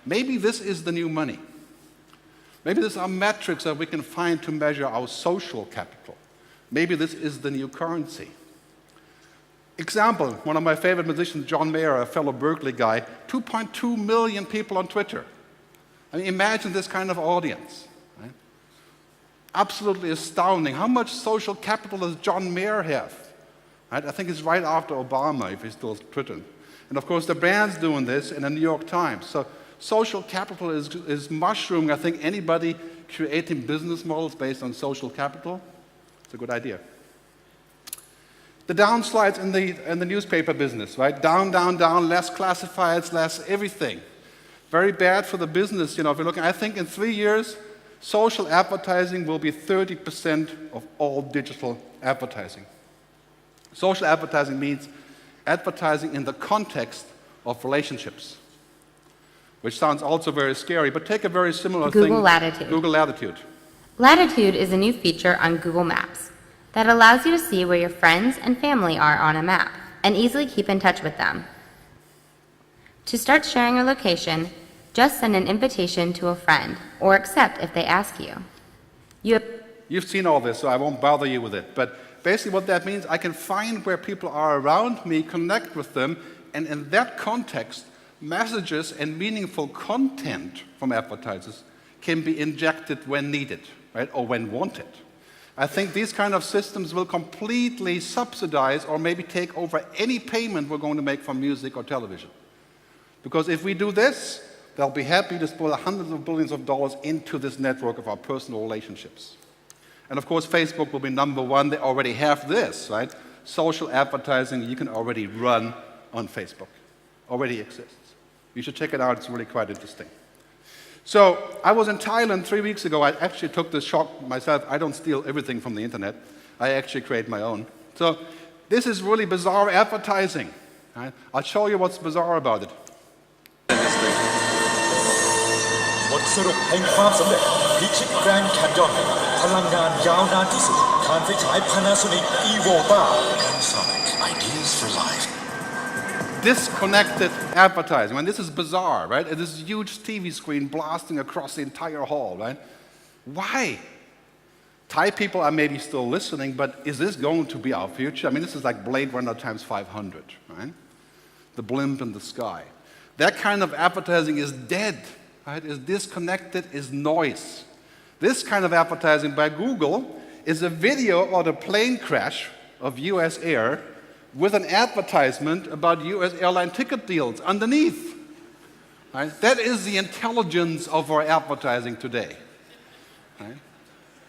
Maybe this is the new money. Maybe these are metrics that we can find to measure our social capital. Maybe this is the new currency. Example, one of my favorite musicians, John Mayer, a fellow Berkeley guy, 2.2 million people on Twitter. I mean, imagine this kind of audience. Right? Absolutely astounding. How much social capital does John Mayer have? Right? I think it's right after Obama, if he's still Twitter. And of course, the brand's doing this in the New York Times. So social capital is mushrooming. I think anybody creating business models based on social capital, it's a good idea. The downslides in the newspaper business, right? Down, down, down, less classifieds, less everything. Very bad for the business, if you're looking. I think in 3 years, social advertising will be 30% of all digital advertising. Social advertising means advertising in the context of relationships, which sounds also very scary, but take a very similar thing. Google Latitude. Google Latitude. Latitude is a new feature on Google Maps that allows you to see where your friends and family are on a map and easily keep in touch with them. To start sharing your location, just send an invitation to a friend or accept if they ask you. You've seen all this, so I won't bother you with it. But basically what that means, I can find where people are around me, connect with them, and in that context, messages and meaningful content from advertisers can be injected when needed, right, or when wanted. I think these kind of systems will completely subsidize or maybe take over any payment we're going to make from music or television. Because if we do this, they'll be happy to spoil hundreds of billions of dollars into this network of our personal relationships. And of course, Facebook will be number one. They already have this, right? Social advertising you can already run on Facebook. Already exists. You should check it out. It's really quite interesting. So I was in Thailand 3 weeks ago. I actually took this shock myself. I don't steal everything from the internet. I actually create my own. So this is really bizarre advertising. Right? I'll show you what's bizarre about it. บทสรุปแห่งความสำเร็จพิชิตแกรนด์แคนยอนพลังงานยาวนานที่สุดทานไฟฉาย Panasonic Evolta Panasonic Ideas for Life. Disconnected advertising. I mean, this is bizarre, right? This huge TV screen blasting across the entire hall, right? Why? Thai people are maybe still listening, but is this going to be our future? I mean, this is like Blade Runner times 500, right? The blimp in the sky. That kind of advertising is dead, right? Is disconnected, is noise. This kind of advertising by Google is a video of a plane crash of US Air with an advertisement about US airline ticket deals underneath. Right? That is the intelligence of our advertising today. Right?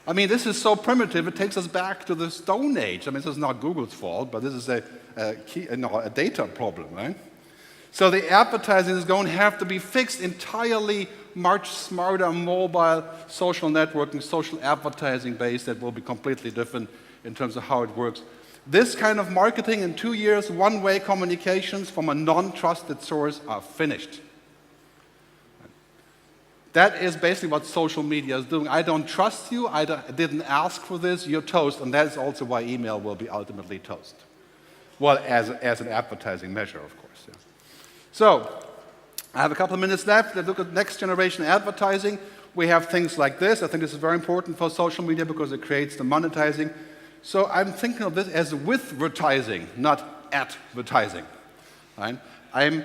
I mean, this is so primitive, it takes us back to the Stone Age. I mean, this is not Google's fault, but this is a data problem, right? So the advertising is going to have to be fixed entirely much smarter, mobile, social networking, social advertising based that will be completely different in terms of how it works. This kind of marketing in 2 years, one-way communications from a non-trusted source are finished. That is basically what social media is doing. I don't trust you, I didn't ask for this, you're toast, and that is also why email will be ultimately toast. Well, as an advertising measure, of course. Yeah. So, I have a couple of minutes left. Let's look at next generation advertising. We have things like this. I think this is very important for social media because it creates the monetizing. So I'm thinking of this as with-vertising, not advertising. Right? I'm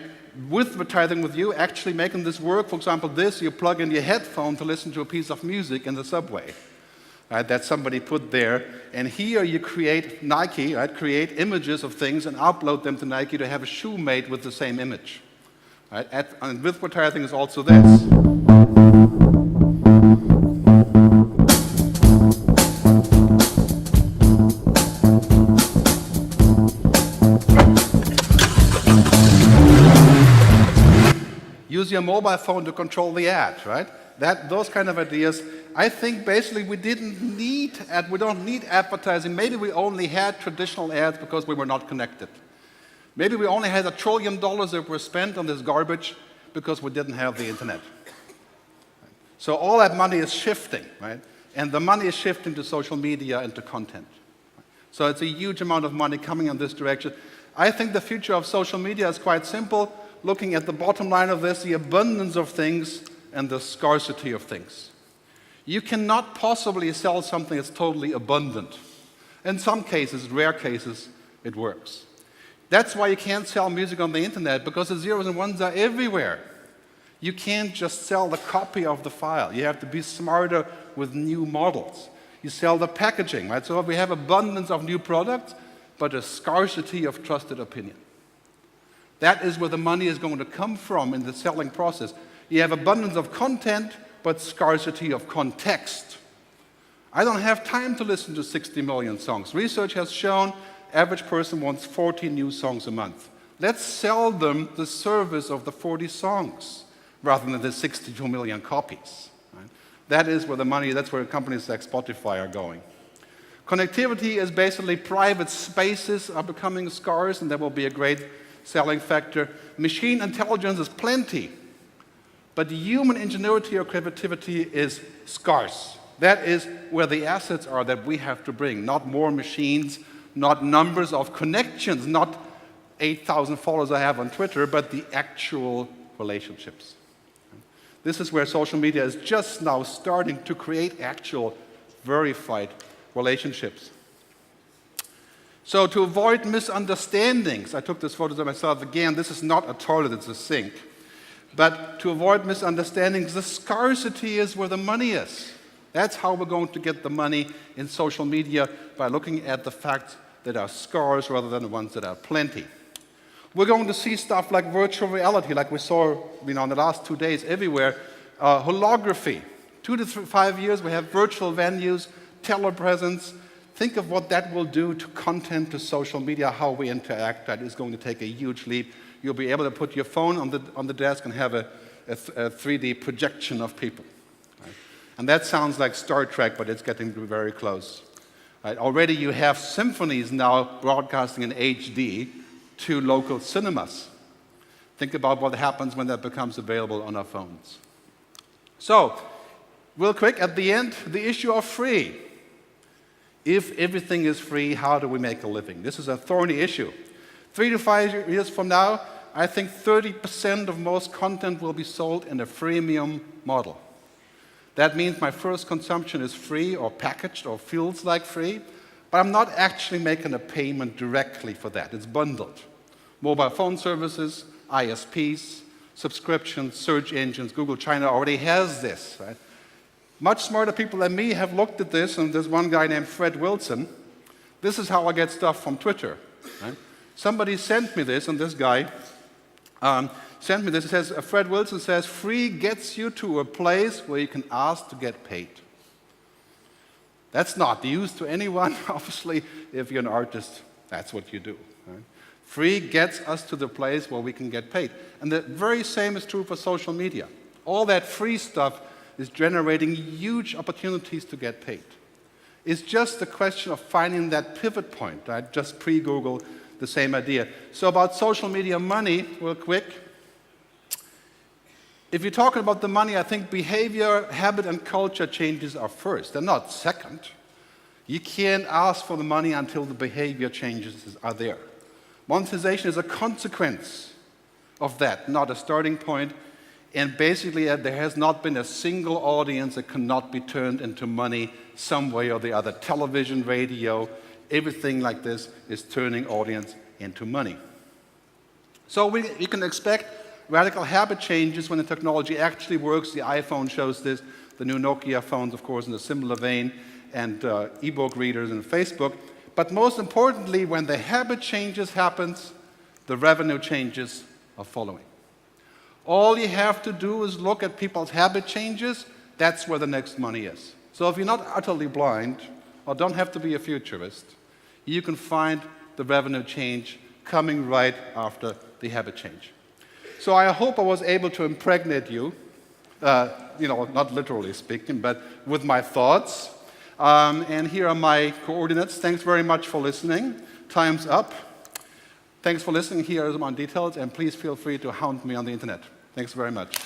with-vertising with you, actually making this work. For example, this, you plug in your headphone to listen to a piece of music in the subway. Right, that somebody put there. And here you create Nike, right, create images of things and upload them to Nike to have a shoe made with the same image. Right? And with-vertising is also this. Use your mobile phone to control the ad, right? Those kind of ideas. I think basically we don't need advertising. Maybe we only had traditional ads because we were not connected. Maybe we only had $1 trillion that were spent on this garbage because we didn't have the internet. So all that money is shifting, right? And the money is shifting to social media and to content. So it's a huge amount of money coming in this direction. I think the future of social media is quite simple. looking at the bottom line of this, the abundance of things and the scarcity of things. You cannot possibly sell something that's totally abundant. In some cases, rare cases, it works. That's why you can't sell music on the internet, because the zeros and ones are everywhere. You can't just sell the copy of the file. You have to be smarter with new models. You sell the packaging, right? So we have abundance of new products, but a scarcity of trusted opinion. That is where the money is going to come from in the selling process. You have abundance of content, but scarcity of context. I don't have time to listen to 60 million songs. Research has shown average person wants 40 new songs a month. Let's sell them the service of the 40 songs rather than the 62 million copies. Right? That is where the money, that's where companies like Spotify are going. Connectivity is basically private spaces are becoming scarce, and that will be a great selling factor. Machine intelligence is plenty, but human ingenuity or creativity is scarce. That is where the assets are that we have to bring, not more machines, not numbers of connections, not 8,000 followers I have on Twitter, but the actual relationships. This is where social media is just now starting to create actual verified relationships. So to avoid misunderstandings, I took this photo of myself again. This is not a toilet, it's a sink. But to avoid misunderstandings, the scarcity is where the money is. That's how we're going to get the money in social media, by looking at the facts that are scarce rather than the ones that are plenty. We're going to see stuff like virtual reality, like we saw in the last 2 days everywhere. Holography. 2 to 5 years, we have virtual venues, telepresence. Think of what that will do to content, to social media, how we interact. That is going to take a huge leap. You'll be able to put your phone on the desk and have a 3D projection of people. Right? And that sounds like Star Trek, but it's getting very close. Right? Already you have symphonies now broadcasting in HD to local cinemas. Think about what happens when that becomes available on our phones. So, real quick, at the end, the issue of free. If everything is free, how do we make a living? This is a thorny issue. 3 to 5 years from now, I think 30% of most content will be sold in a freemium model. That means my first consumption is free or packaged or feels like free, but I'm not actually making a payment directly for that. It's bundled. Mobile phone services, ISPs, subscriptions, search engines. Google China already has this. Right? Much smarter people than me have looked at this, and there's one guy named Fred Wilson. This is how I get stuff from Twitter. Right? Somebody sent me this, and this guy sent me this. It says, Fred Wilson says, free gets you to a place where you can ask to get paid. That's not news to anyone, obviously. If you're an artist, that's what you do. Right? Free gets us to the place where we can get paid. And the very same is true for social media. All that free stuff is generating huge opportunities to get paid. It's just a question of finding that pivot point. Right? Just pre-Google, the same idea. So about social media money, real quick. If you're talking about the money, I think behavior, habit, and culture changes are first. They're not second. You can't ask for the money until the behavior changes are there. Monetization is a consequence of that, not a starting point. And basically, there has not been a single audience that cannot be turned into money some way or the other. Television, radio, everything like this is turning audience into money. So you can expect radical habit changes when the technology actually works. The iPhone shows this, the new Nokia phones, of course, in a similar vein, and e-book readers and Facebook. But most importantly, when the habit changes happens, the revenue changes are following. All you have to do is look at people's habit changes. That's where the next money is. So if you're not utterly blind, or don't have to be a futurist, you can find the revenue change coming right after the habit change. So I hope I was able to impregnate you, not literally speaking, but with my thoughts. And here are my coordinates. Thanks very much for listening. Time's up. Thanks for listening. Here are some details, and please feel free to hound me on the internet. Thanks very much.